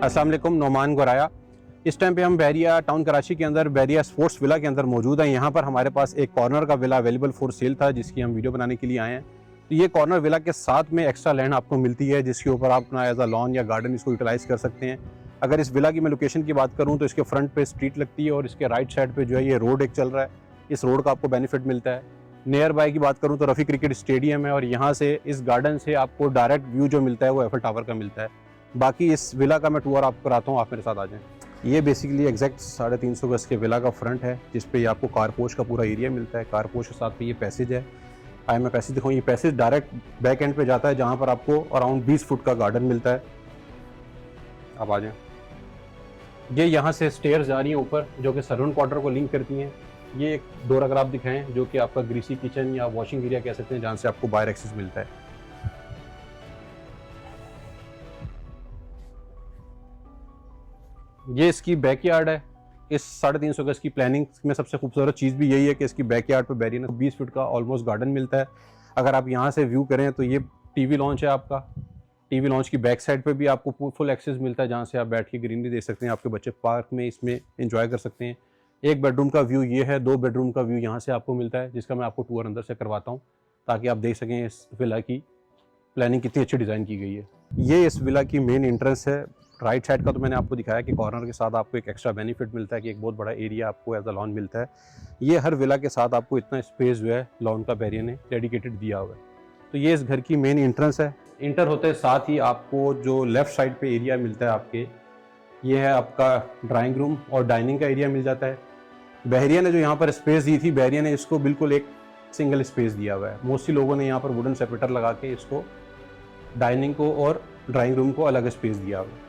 अस्सलाम वालेकुम, नोमान गोराया। इस टाइम पे हम बहरिया टाउन कराची के अंदर बहरिया स्पोर्ट्स विला के अंदर मौजूद हैं। यहाँ पर हमारे पास एक कॉर्नर का विला अवेलेबल फॉर सेल था, जिसकी हम वीडियो बनाने के लिए आए हैं। तो ये कॉर्नर विला के साथ में एक्स्ट्रा लैंड आपको मिलती है, जिसके ऊपर आप अपना एज अ लॉन या गार्डन इसको यूटिलाइज़ कर सकते हैं। अगर इस विला की मैं लोकेशन की बात करूँ तो इसके फ्रंट पे स्ट्रीट लगती है और इसके राइट साइड पे जो है ये रोड एक चल रहा है। इस रोड का आपको बेनिफिट मिलता है। नियर बाय की बात करूँ तो रफ़ी क्रिकेट स्टेडियम है और यहाँ से इस गार्डन से आपको डायरेक्ट व्यू जो मिलता है वो एफिल टावर का मिलता है। बाकी इस विला का मैं टूर आपको कराता हूँ, आप मेरे साथ आ जाएं। ये बेसिकली एग्जैक्ट 350 गज के विला का फ्रंट है, जिस पे आपको कारपोश का पूरा एरिया मिलता है। कारपोश के साथ पे ये पैसेज है। आए मैं पैसेज दिखाऊँ, ये पैसेज डायरेक्ट बैक एंड पे जाता है, जहाँ पर आपको अराउंड 20 फुट का गार्डन मिलता है। आप आ जाएं। ये यहाँ से स्टेयर्स जा रही हैं ऊपर, जो कि सर्वेंट क्वार्टर को लिंक करती हैं। ये एक डोर अगर आप दिखाएं, जो कि आपका ग्रीसी किचन या वॉशिंग एरिया कह सकते हैं, जहाँ से आपको बाहर एक्सेस मिलता है। ये इसकी बैकयार्ड है। इस 350 गज की प्लानिंग में सबसे खूबसूरत चीज़ भी यही है कि इसकी बैकयार्ड पे बहरिया ने 20 फीट का ऑलमोस्ट गार्डन मिलता है। अगर आप यहाँ से व्यू करें तो ये टीवी लॉन्च है आपका। टीवी लॉन्च की बैक साइड पे भी आपको फुल एक्सेस मिलता है, जहाँ से आप बैठ के ग्रीनरी देख सकते हैं। आपके बच्चे पार्क में इसमें एंजॉय कर सकते हैं। एक बेडरूम का व्यू ये है, 2 बेडरूम का व्यू यहाँ से आपको मिलता है, जिसका मैं आपको टूर अंदर से करवाता हूँ, ताकि आप देख सकें इस विला की प्लानिंग कितनी अच्छी डिज़ाइन की गई है। ये इस विला की मेन एंट्रेंस है। राइट साइड का तो मैंने आपको दिखाया कि कॉर्नर के साथ आपको एक एक्स्ट्रा बेनिफिट मिलता है कि एक बहुत बड़ा एरिया आपको एज अ लॉन मिलता है। ये हर विला के साथ आपको इतना स्पेस जो है लॉन का बहरिया ने डेडिकेटेड दिया हुआ है। तो ये इस घर की मेन एंट्रेंस है। इंटर होते साथ ही आपको जो लेफ्ट साइड पे एरिया मिलता है आपके, ये है आपका ड्राइंग रूम और डाइनिंग का एरिया मिल जाता है। बहरिया ने जो यहाँ पर स्पेस दी थी, बहरिया ने इसको बिल्कुल एक सिंगल स्पेस दिया हुआ है। मोस्टली लोगों ने यहाँ पर वुडन सेपरेटर लगा के इसको डाइनिंग को और ड्राइंग रूम को अलग स्पेस दिया हुआ है।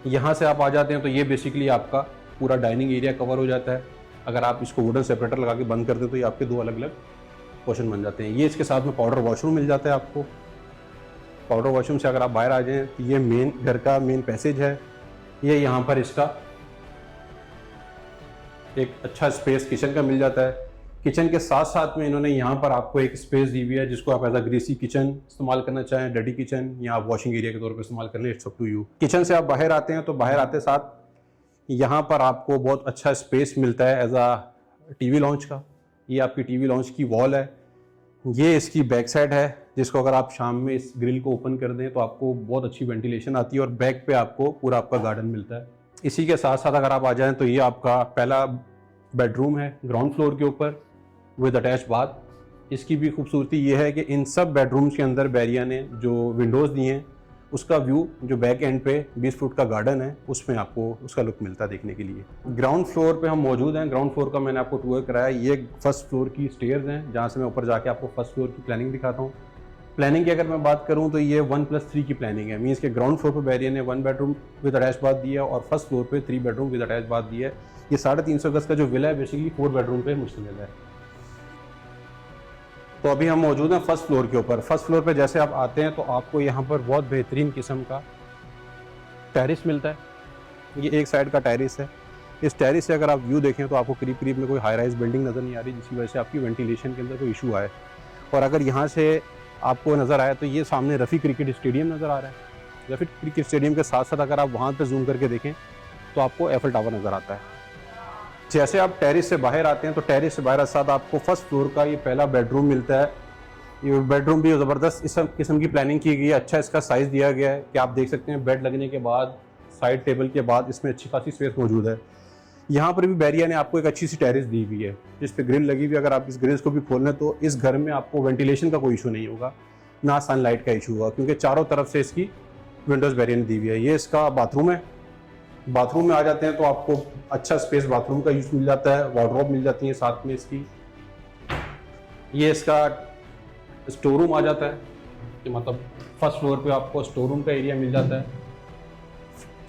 यहाँ से आप आ जाते हैं तो ये बेसिकली आपका पूरा डाइनिंग एरिया कवर हो जाता है। अगर आप इसको वुडन सेपरेटर लगा के बंद कर दें तो ये आपके 2 अलग अलग पोर्शन बन जाते हैं। ये इसके साथ में पाउडर वॉशरूम मिल जाता है आपको। पाउडर वॉशरूम से अगर आप बाहर आ जाएं तो ये मेन घर का मेन पैसेज है। ये यहाँ पर इसका एक अच्छा स्पेस किचन का मिल जाता है। किचन के साथ साथ में इन्होंने यहाँ पर आपको एक स्पेस दी हुई है, जिसको आप एज अ ग्रीसी किचन इस्तेमाल करना चाहें, डर्टी किचन, या आप वॉशिंग एरिया के तौर पर इस्तेमाल कर लें, it's up to you. Kitchen से आप बाहर आते हैं तो बाहर आते साथ यहाँ पर आपको बहुत अच्छा स्पेस मिलता है एज अ टीवी लॉन्च का। ये आपकी टीवी लॉन्च की वॉल है। ये इसकी बैक साइड है, जिसको अगर आप शाम में इस ग्रिल को ओपन कर दें तो आपको बहुत अच्छी वेंटिलेशन आती है और बैक पे आपको पूरा आपका गार्डन मिलता है। इसी के साथ साथ अगर आप आ जाएं तो ये आपका पहला बेडरूम है ग्राउंड फ्लोर के ऊपर विद अटैच बाथ। इसकी भी खूबसूरती ये है कि इन सब बेडरूम्स के अंदर बहरिया ने जो विंडोज़ दिए हैं, उसका व्यू जो बैक एंड पे 20 फुट का गार्डन है, उसमें आपको उसका लुक मिलता है देखने के लिए। ग्राउंड फ्लोर पे हम मौजूद हैं। ग्राउंड फ्लोर का मैंने आपको टूर कराया। ये फर्स्ट फ्लोर की स्टेयर्स हैं, जहाँ से मैं ऊपर जाके आपको फर्स्ट फ्लोर की प्लानिंग दिखाता हूँ। प्लानिंग की अगर मैं बात करूँ तो ये 1+3 की प्लानिंग है। मीन्स के ग्राउंड फ्लोर पर बहरिया ने 1 बेडरूम विद अटैच बाथ दिया और फर्स्ट फ्लोर पे 3 बेडरूम विद अटैच बाथ दिया है। ये 350 गज का जो विला है बेसिकली 4 बेडरूम पे मुश्तमिल है। तो अभी हम मौजूद हैं फर्स्ट फ्लोर के ऊपर। फर्स्ट फ्लोर पे जैसे आप आते हैं तो आपको यहाँ पर बहुत बेहतरीन किस्म का टेरिस मिलता है। ये एक साइड का टेरिस है। इस टेरिस से अगर आप व्यू देखें तो आपको करीब करीब में कोई हाई राइज बिल्डिंग नज़र नहीं आ रही, जिसकी वजह से आपकी वेंटिलेशन के अंदर कोई इशू आए। और अगर यहाँ से आपको नज़र आए तो ये सामने रफ़ी क्रिकेट स्टेडियम नज़र आ रहा है। रफ़ी क्रिकेट स्टेडियम के साथ साथ अगर आप वहाँ पर जूम करके देखें तो आपको एफिल टावर नज़र आता है। जैसे आप टेरिस से बाहर आते हैं तो टेरिस से बाहर साथ आपको फर्स्ट फ्लोर का ये पहला बेडरूम मिलता है। ये बेडरूम भी ज़बरदस्त इस किस्म की प्लानिंग की गई है। अच्छा इसका साइज़ दिया गया है कि आप देख सकते हैं बेड लगने के बाद, साइड टेबल के बाद इसमें अच्छी खासी स्पेस मौजूद है। यहाँ पर भी बहरिया ने आपको एक अच्छी सी टेरिस दी हुई है, जिस पे ग्रिल लगी हुई है। अगर आप इस ग्रिल्स को भी खोल लें तो इस घर में आपको वेंटिलेशन का कोई इशू नहीं होगा, ना सनलाइट का इशू होगा, क्योंकि चारों तरफ से इसकी विंडोज़ बहरिया ने दी हुई है। ये इसका बाथरूम है। बाथरूम में आ जाते हैं तो आपको अच्छा स्पेस बाथरूम का यूज मिल जाता है। वार्डरोब मिल जाती है साथ में इसकी। ये इसका स्टोर रूम आ जाता है कि मतलब फर्स्ट फ्लोर पे आपको स्टोर रूम का एरिया मिल जाता है।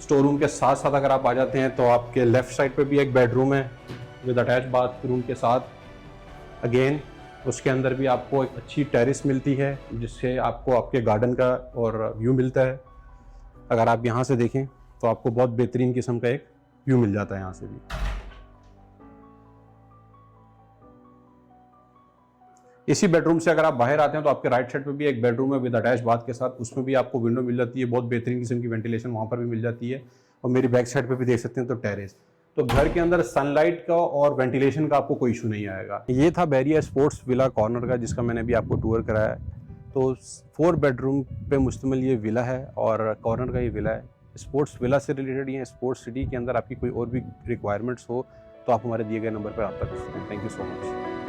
स्टोर रूम के साथ साथ अगर आप आ जाते हैं तो आपके लेफ्ट साइड पे भी एक बेडरूम है विद अटैच बाथरूम के साथ। अगेन उसके अंदर भी आपको एक अच्छी टेरिस मिलती है, जिससे आपको आपके गार्डन का और व्यू मिलता है। अगर आप यहाँ से देखें तो आपको बहुत बेहतरीन किस्म का एक व्यू मिल जाता है यहाँ से भी। इसी बेडरूम से अगर आप बाहर आते हैं तो आपके राइट साइड पे भी एक बेडरूम है विद अटैच बाथ के साथ, उसमें भी आपको विंडो मिल जाती है, बहुत बेहतरीन किस्म की वेंटिलेशन वहाँ पर भी मिल जाती है। और मेरी बैक साइड पे भी देख सकते हैं तो टेरेस, तो घर के अंदर सनलाइट का और वेंटिलेशन का आपको कोई इशू नहीं आएगा। ये था बैरिया स्पोर्ट्स विला कॉर्नर का, जिसका मैंने अभी आपको टूर कराया है। तो 4 बेडरूम पे मुश्तमिल ये विला है और कॉर्नर का ये विला है। स्पोर्ट्स विला से रिलेटेड या स्पोर्ट्स सिटी के अंदर आपकी कोई और भी रिक्वायरमेंट्स हो तो आप हमारे दिए गए नंबर पर रब्ता कर सकते हैं। Thank you so much.